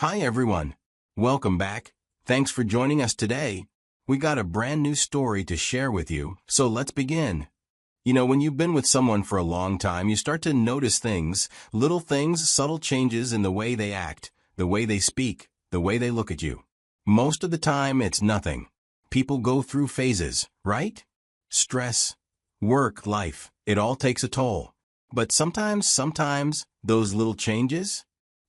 Hi everyone. Welcome back. Thanks for joining us today. We got a brand new story to share with you, so let's begin. When you've been with someone for a long time, you start to notice things, little things, subtle changes in the way they act, the way they speak, the way they look at you. Most of the time, it's nothing. People go through phases, right? Stress, work, life, it all takes a toll. But sometimes, those little changes,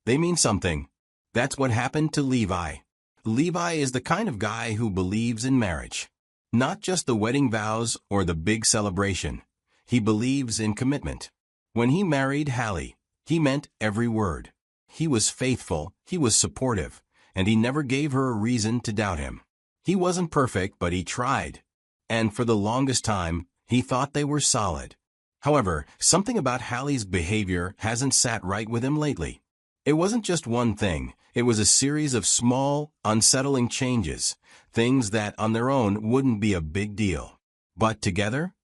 they mean something. That's what happened to Levi. Levi is the kind of guy who believes in marriage. Not just the wedding vows or the big celebration. He believes in commitment. When he married Hallie, he meant every word. He was faithful, he was supportive, and he never gave her a reason to doubt him. He wasn't perfect, but he tried. And for the longest time, he thought they were solid. However, something about Hallie's behavior hasn't sat right with him lately. It wasn't just one thing. It was a series of small, unsettling changes, things that on their own wouldn't be a big deal. But together,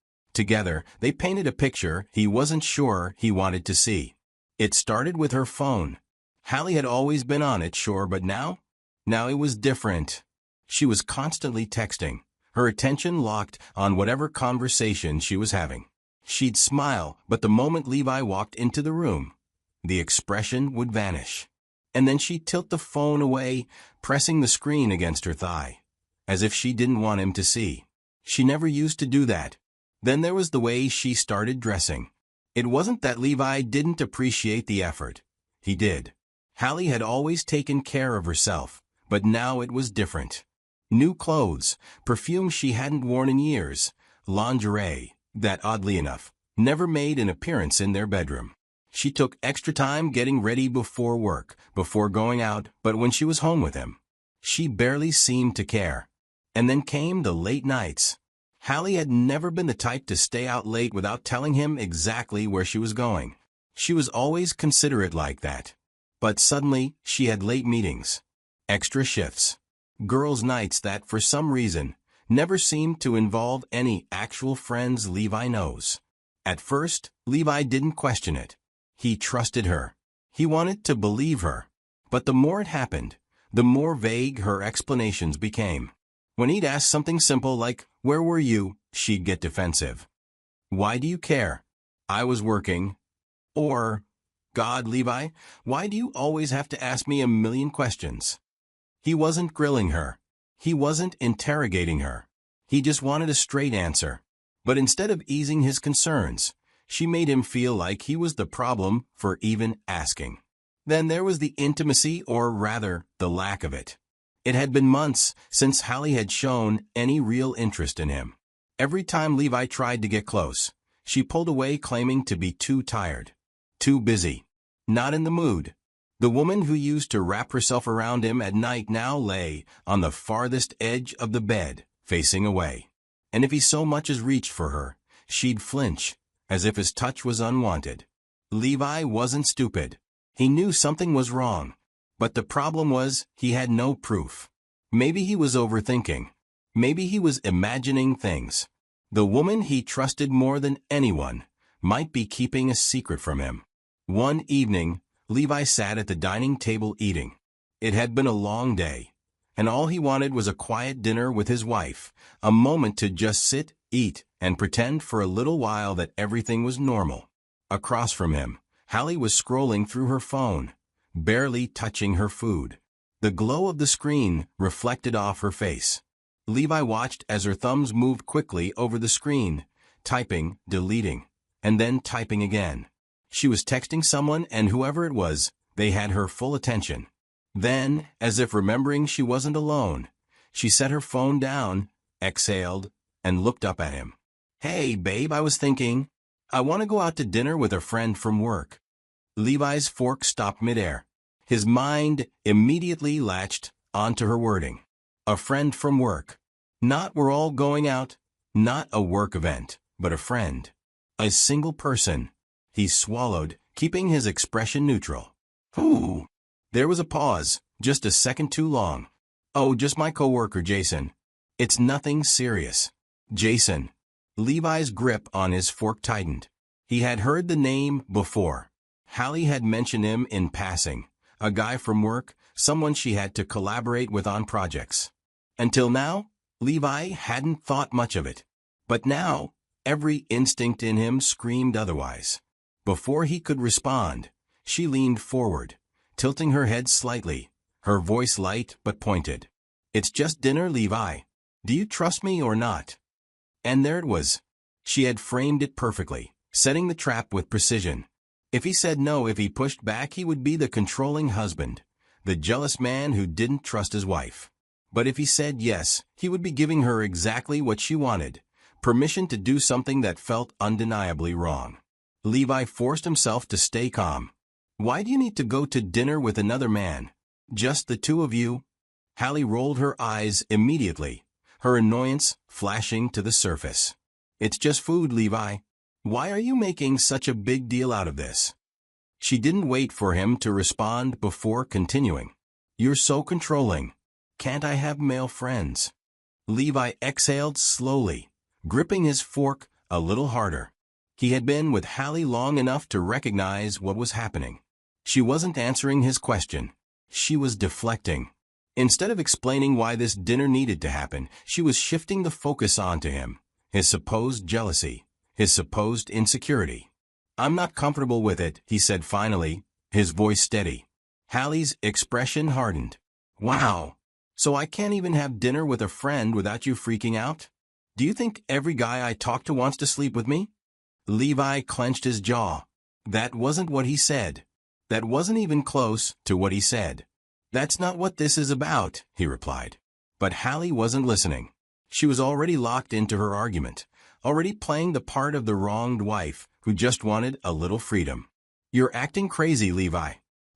they painted a picture he wasn't sure he wanted to see. It started with her phone. Hallie had always been on it, sure, but now it was different. She was constantly texting, her attention locked on whatever conversation she was having. She'd smile, but the moment Levi walked into the room, the expression would vanish. And then she'd tilt the phone away, pressing the screen against her thigh, as if she didn't want him to see. She never used to do that. Then there was the way she started dressing. It wasn't that Levi didn't appreciate the effort. He did. Hallie had always taken care of herself, but now it was different. New clothes, perfume she hadn't worn in years, lingerie that, oddly enough, never made an appearance in their bedroom. She took extra time getting ready before work, before going out, but when she was home with him, she barely seemed to care. And then came the late nights. Hallie had never been the type to stay out late without telling him exactly where she was going. She was always considerate like that. But suddenly, she had late meetings, extra shifts, girls' nights that, for some reason, never seemed to involve any actual friends Levi knows. At first, Levi didn't question it. He trusted her. He wanted to believe her. But the more it happened, the more vague her explanations became. When he'd ask something simple like, "Where were you?" she'd get defensive. "Why do you care?" "I was working." Or, "God, Levi, why do you always have to ask me a million questions?" He wasn't grilling her. He wasn't interrogating her. He just wanted a straight answer. But instead of easing his concerns, she made him feel like he was the problem for even asking. Then there was the intimacy, or rather, the lack of it. It had been months since Hallie had shown any real interest in him. Every time Levi tried to get close, she pulled away claiming to be too tired, too busy, not in the mood. The woman who used to wrap herself around him at night now lay on the farthest edge of the bed, facing away. And if he so much as reached for her, she'd flinch, as if his touch was unwanted. Levi wasn't stupid. He knew something was wrong. But the problem was, he had no proof. Maybe he was overthinking. Maybe he was imagining things. The woman he trusted more than anyone might be keeping a secret from him. One evening, Levi sat at the dining table eating. It had been a long day, and all he wanted was a quiet dinner with his wife, a moment to just sit, eat, and pretend for a little while that everything was normal. Across from him, Hallie was scrolling through her phone, barely touching her food. The glow of the screen reflected off her face. Levi watched as her thumbs moved quickly over the screen, typing, deleting, and then typing again. She was texting someone, and whoever it was, they had her full attention. Then, as if remembering she wasn't alone, she set her phone down, exhaled, and looked up at him. "Hey, babe, I was thinking, I want to go out to dinner with a friend from work." Levi's fork stopped midair. His mind immediately latched onto her wording. A friend from work. Not "we're all going out," not a work event, but a friend. A single person. He swallowed, keeping his expression neutral. "Ooh." There was a pause, just a second too long. "Oh, just my coworker, Jason. It's nothing serious." Jason. Levi's grip on his fork tightened. He had heard the name before. Hallie had mentioned him in passing. A guy from work, someone she had to collaborate with on projects. Until now, Levi hadn't thought much of it. But now, every instinct in him screamed otherwise. Before he could respond, she leaned forward, tilting her head slightly, her voice light but pointed. "It's just dinner, Levi. Do you trust me or not?" And there it was. She had framed it perfectly, setting the trap with precision. If he said no, if he pushed back, he would be the controlling husband, the jealous man who didn't trust his wife. But if he said yes, he would be giving her exactly what she wanted, permission to do something that felt undeniably wrong. Levi forced himself to stay calm. "Why do you need to go to dinner with another man? Just the two of you?" Hallie rolled her eyes immediately, her annoyance flashing to the surface. "It's just food, Levi. Why are you making such a big deal out of this?" She didn't wait for him to respond before continuing. "You're so controlling. Can't I have male friends?" Levi exhaled slowly, gripping his fork a little harder. He had been with Hallie long enough to recognize what was happening. She wasn't answering his question. She was deflecting. Instead of explaining why this dinner needed to happen, she was shifting the focus onto him, his supposed jealousy, his supposed insecurity. "I'm not comfortable with it," he said finally, his voice steady. Hallie's expression hardened. "Wow. So I can't even have dinner with a friend without you freaking out? Do you think every guy I talk to wants to sleep with me?" Levi clenched his jaw. That wasn't what he said. That wasn't even close to what he said. "That's not what this is about," he replied. But Hallie wasn't listening. She was already locked into her argument, already playing the part of the wronged wife who just wanted a little freedom. "You're acting crazy, Levi.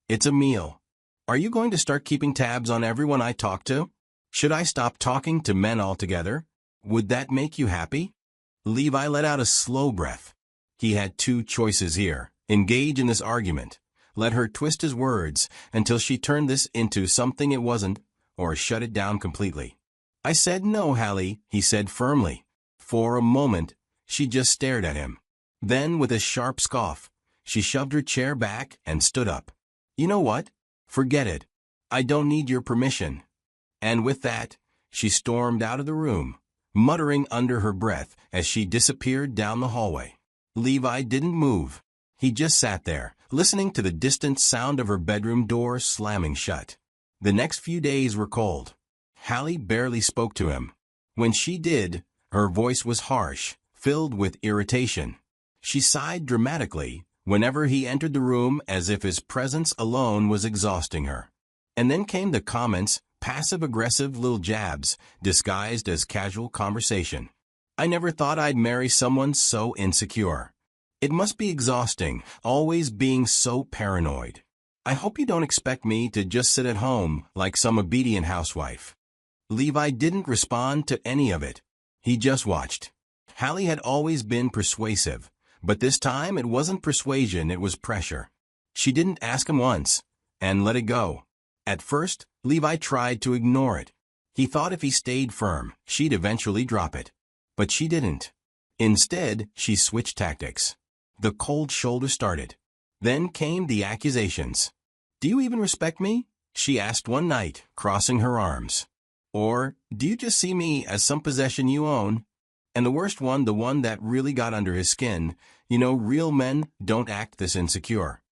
It's a meal. Are you going to start keeping tabs on everyone I talk to? Should I stop talking to men altogether? Would that make you happy?" Levi let out a slow breath. He had two choices here: engage in this argument, let her twist his words until she turned this into something it wasn't, or shut it down completely. "I said no, Hallie," he said firmly. For a moment, she just stared at him. Then, with a sharp scoff, she shoved her chair back and stood up. "You know what? Forget it. I don't need your permission." And with that, she stormed out of the room, muttering under her breath as she disappeared down the hallway. Levi didn't move. He just sat there, listening to the distant sound of her bedroom door slamming shut. The next few days were cold. Hallie barely spoke to him. When she did, her voice was harsh, filled with irritation. She sighed dramatically whenever he entered the room, as if his presence alone was exhausting her. And then came the comments, passive-aggressive little jabs, disguised as casual conversation. "I never thought I'd marry someone so insecure. It must be exhausting, always being so paranoid. I hope you don't expect me to just sit at home like some obedient housewife." Levi didn't respond to any of it. He just watched. Hallie had always been persuasive, but this time it wasn't persuasion, it was pressure. She didn't ask him once, and let it go. At first, Levi tried to ignore it. He thought if he stayed firm, she'd eventually drop it. But she didn't. Instead, she switched tactics. The cold shoulder started. Then came the accusations. "Do you even respect me?" she asked one night, crossing her arms. "Or, do you just see me as some possession you own?" And the worst one, the one that really got under his skin, real men don't act this insecure.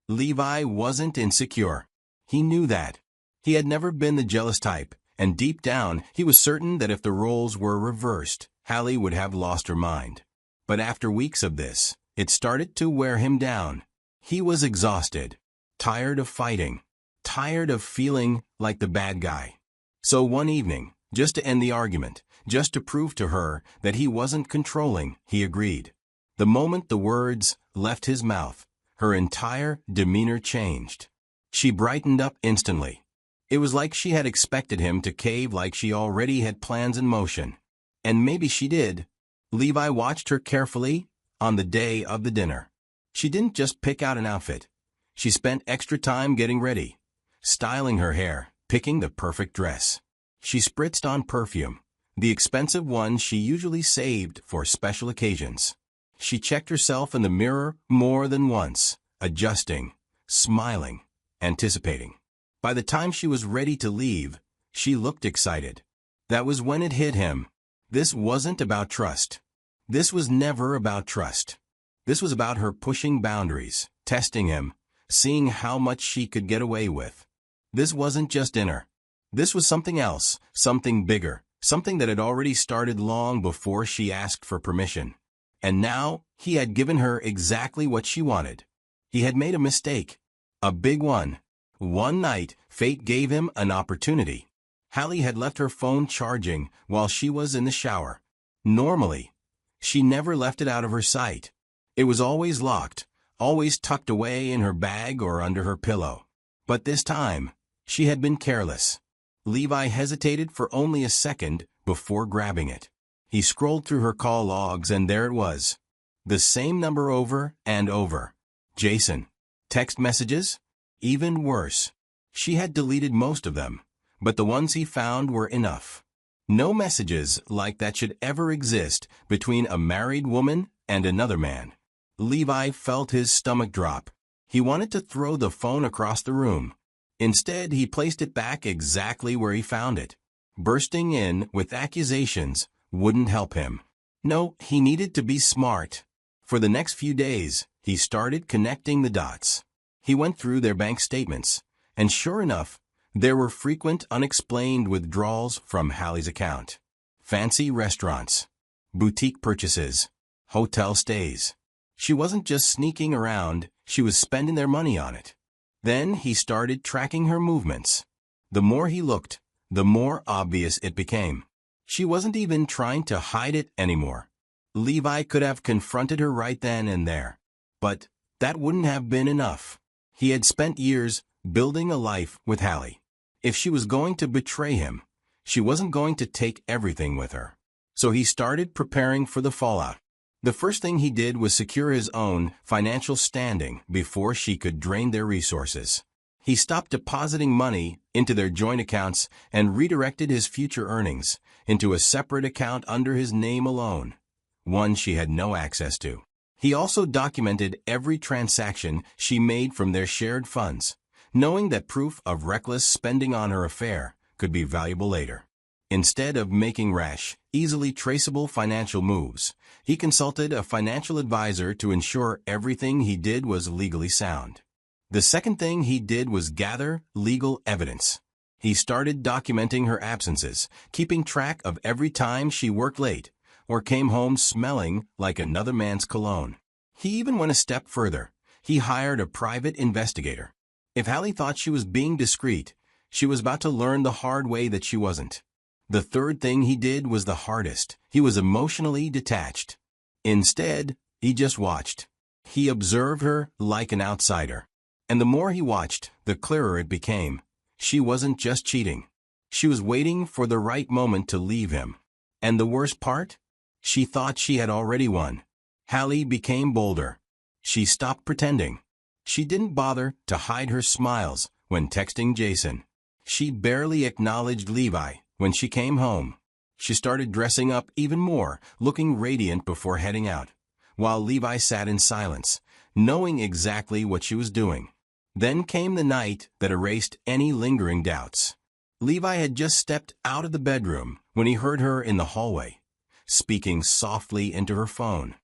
Levi wasn't insecure. He knew that. He had never been the jealous type, and deep down, he was certain that if the roles were reversed, Hallie would have lost her mind. But after weeks of this, it started to wear him down. He was exhausted, tired of fighting, tired of feeling like the bad guy. So one evening, just to end the argument, just to prove to her that he wasn't controlling, he agreed. The moment the words left his mouth, her entire demeanor changed. She brightened up instantly. It was like she had expected him to cave, like she already had plans in motion. And maybe she did. Levi watched her carefully on the day of the dinner. She didn't just pick out an outfit. She spent extra time getting ready, styling her hair, picking the perfect dress. She spritzed on perfume, the expensive one she usually saved for special occasions. She checked herself in the mirror more than once, adjusting, smiling, anticipating. By the time she was ready to leave, she looked excited. That was when it hit him. This wasn't about trust. This was never about trust. This was about her pushing boundaries, testing him, seeing how much she could get away with. This wasn't just dinner. This was something else, something bigger, something that had already started long before she asked for permission. And now, he had given her exactly what she wanted. He had made a mistake. A big one. One night, fate gave him an opportunity. Hallie had left her phone charging while she was in the shower. Normally, she never left it out of her sight. It was always locked, always tucked away in her bag or under her pillow. But this time, she had been careless. Levi hesitated for only a second before grabbing it. He scrolled through her call logs and there it was. The same number over and over. Jason. Text messages? Even worse. She had deleted most of them, but the ones he found were enough. No messages like that should ever exist between a married woman and another man. Levi felt his stomach drop. He wanted to throw the phone across the room. Instead, he placed it back exactly where he found it. Bursting in with accusations wouldn't help him. No, he needed to be smart. For the next few days, he started connecting the dots. He went through their bank statements, and sure enough, there were frequent unexplained withdrawals from Hallie's account. Fancy restaurants, boutique purchases, hotel stays. She wasn't just sneaking around, she was spending their money on it. Then he started tracking her movements. The more he looked, the more obvious it became. She wasn't even trying to hide it anymore. Levi could have confronted her right then and there. But that wouldn't have been enough. He had spent years building a life with Hallie. If she was going to betray him, she wasn't going to take everything with her. So he started preparing for the fallout. The first thing he did was secure his own financial standing before she could drain their resources. He stopped depositing money into their joint accounts and redirected his future earnings into a separate account under his name alone, one she had no access to. He also documented every transaction she made from their shared funds, knowing that proof of reckless spending on her affair could be valuable later. Instead of making rash, easily traceable financial moves, he consulted a financial advisor to ensure everything he did was legally sound. The second thing he did was gather legal evidence. He started documenting her absences, keeping track of every time she worked late or came home smelling like another man's cologne. He even went a step further. He hired a private investigator. If Hallie thought she was being discreet, she was about to learn the hard way that she wasn't. The third thing he did was the hardest. He was emotionally detached. Instead, he just watched. He observed her like an outsider. And the more he watched, the clearer it became. She wasn't just cheating. She was waiting for the right moment to leave him. And the worst part? She thought she had already won. Hallie became bolder. She stopped pretending. She didn't bother to hide her smiles when texting Jason. She barely acknowledged Levi when she came home. She started dressing up even more, looking radiant before heading out, while Levi sat in silence, knowing exactly what she was doing. Then came the night that erased any lingering doubts. Levi had just stepped out of the bedroom when he heard her in the hallway, speaking softly into her phone.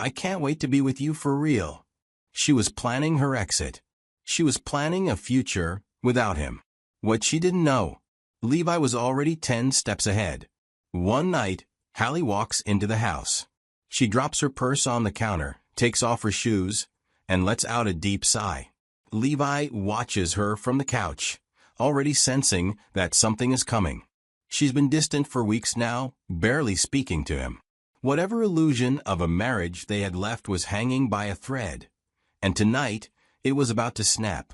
"I can't wait to be with you for real." She was planning her exit. She was planning a future without him. What she didn't know, Levi was already 10 steps ahead. One night, Hallie walks into the house. She drops her purse on the counter, takes off her shoes, and lets out a deep sigh. Levi watches her from the couch, already sensing that something is coming. She's been distant for weeks now, barely speaking to him. Whatever illusion of a marriage they had left was hanging by a thread, and tonight it was about to snap.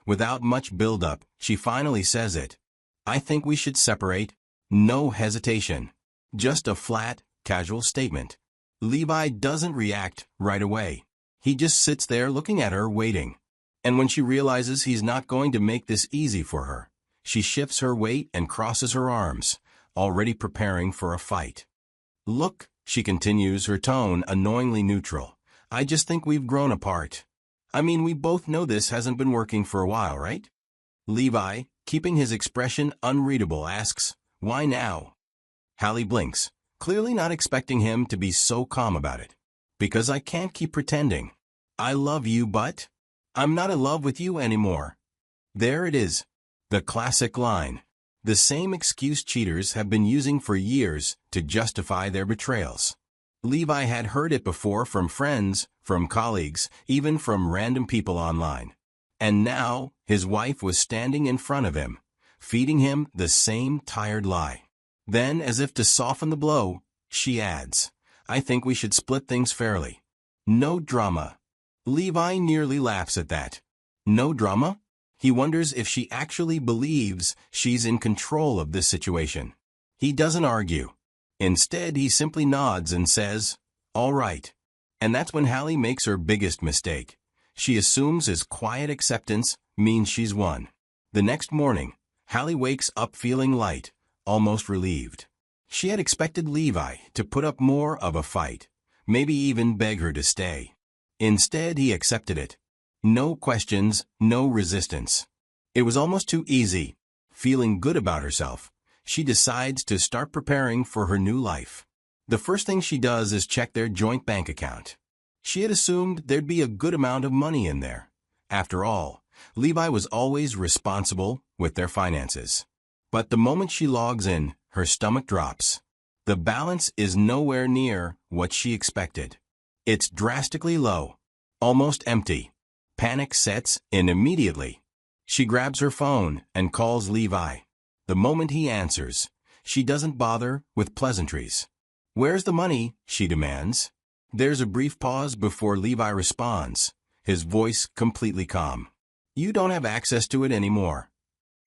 Without much build-up, she finally says it. "I think we should separate." No hesitation. Just a flat, casual statement. Levi doesn't react right away. He just sits there looking at her, waiting. And when she realizes he's not going to make this easy for her, she shifts her weight and crosses her arms, already preparing for a fight. "Look," she continues, her tone annoyingly neutral. "I just think we've grown apart. I mean, we both know this hasn't been working for a while, right?" Levi, keeping his expression unreadable, asks, "Why now?" Hallie blinks, clearly not expecting him to be so calm about it. "Because I can't keep pretending. I love you, but I'm not in love with you anymore." There it is. The classic line. The same excuse cheaters have been using for years to justify their betrayals. Levi had heard it before from friends, from colleagues, even from random people online. And now, his wife was standing in front of him, feeding him the same tired lie. Then, as if to soften the blow, she adds, "I think we should split things fairly. No drama." Levi nearly laughs at that. No drama? He wonders if she actually believes she's in control of this situation. He doesn't argue. Instead, he simply nods and says, "All right." And that's when Hallie makes her biggest mistake. She assumes his quiet acceptance means she's won. The next morning, Hallie wakes up feeling light, almost relieved. She had expected Levi to put up more of a fight, maybe even beg her to stay. Instead, he accepted it. No questions, no resistance. It was almost too easy. Feeling good about herself, she decides to start preparing for her new life. The first thing she does is check their joint bank account. She had assumed there'd be a good amount of money in there. After all, Levi was always responsible with their finances. But the moment she logs in, her stomach drops. The balance is nowhere near what she expected. It's drastically low, almost empty. Panic sets in immediately. She grabs her phone and calls Levi. The moment he answers, she doesn't bother with pleasantries. "Where's the money?" she demands. There's a brief pause before Levi responds, his voice completely calm. "You don't have access to it anymore."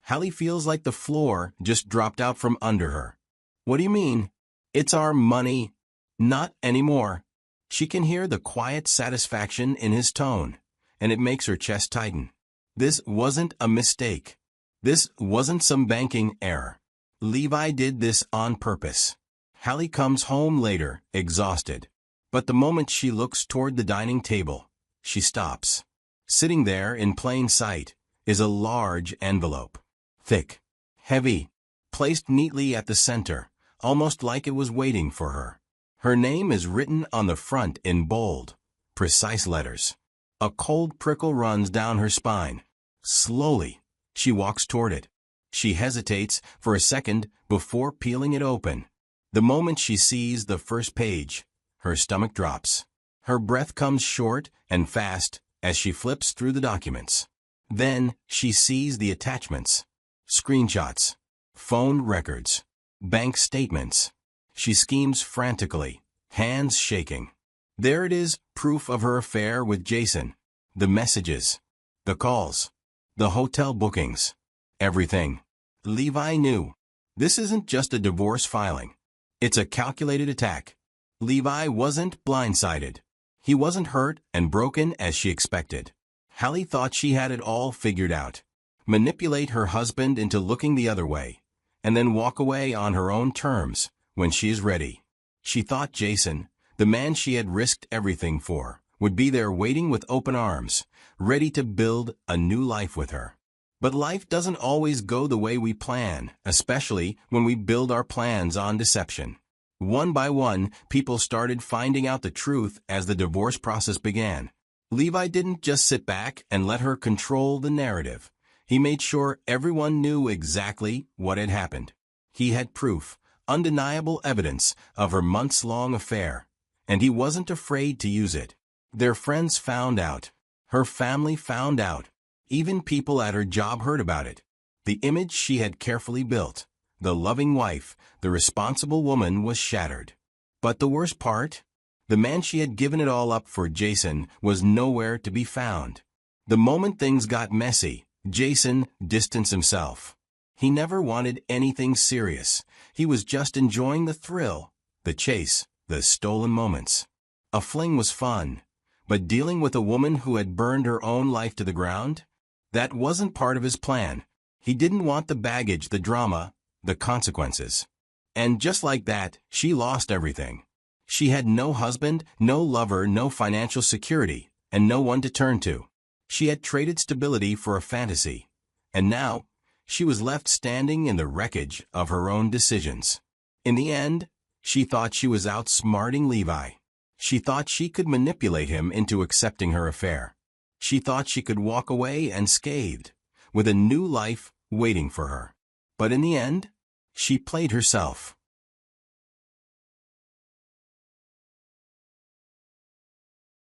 Hallie feels like the floor just dropped out from under her. "What do you mean?" "It's our money." "Not anymore." She can hear the quiet satisfaction in his tone, and it makes her chest tighten. This wasn't a mistake. This wasn't some banking error. Levi did this on purpose. Hallie comes home later, exhausted. But the moment she looks toward the dining table, she stops. Sitting there in plain sight is a large envelope. Thick, heavy, placed neatly at the center, almost like it was waiting for her. Her name is written on the front in bold, precise letters. A cold prickle runs down her spine. Slowly, she walks toward it. She hesitates for a second before peeling it open. The moment she sees the first page, her stomach drops. Her breath comes short and fast as she flips through the documents. Then she sees the attachments. Screenshots, phone records, bank statements. She schemes frantically, hands shaking. There it is, proof of her affair with Jason. The messages, the calls, the hotel bookings, everything. Levi knew. This isn't just a divorce filing. It's a calculated attack. Levi wasn't blindsided. He wasn't hurt and broken as she expected. Hallie thought she had it all figured out. Manipulate her husband into looking the other way, and then walk away on her own terms when she is ready. She thought Jason, the man she had risked everything for, would be there waiting with open arms, ready to build a new life with her. But life doesn't always go the way we plan, especially when we build our plans on deception. One by one, people started finding out the truth as the divorce process began. Levi didn't just sit back and let her control the narrative. He made sure everyone knew exactly what had happened. He had proof, undeniable evidence of her months-long affair, and he wasn't afraid to use it. Their friends found out. Her family found out. Even people at her job heard about it. The image she had carefully built, the loving wife, the responsible woman, was shattered. But the worst part? The man she had given it all up for, Jason, was nowhere to be found. The moment things got messy, Jason distanced himself. He never wanted anything serious. He was just enjoying the thrill, the chase, the stolen moments. A fling was fun, but dealing with a woman who had burned her own life to the ground? That wasn't part of his plan. He didn't want the baggage, the drama, the consequences. And just like that, she lost everything. She had no husband, no lover, no financial security, and no one to turn to. She had traded stability for a fantasy. And now, she was left standing in the wreckage of her own decisions. In the end, she thought she was outsmarting Levi. She thought she could manipulate him into accepting her affair. She thought she could walk away unscathed, with a new life waiting for her. But in the end, she played herself.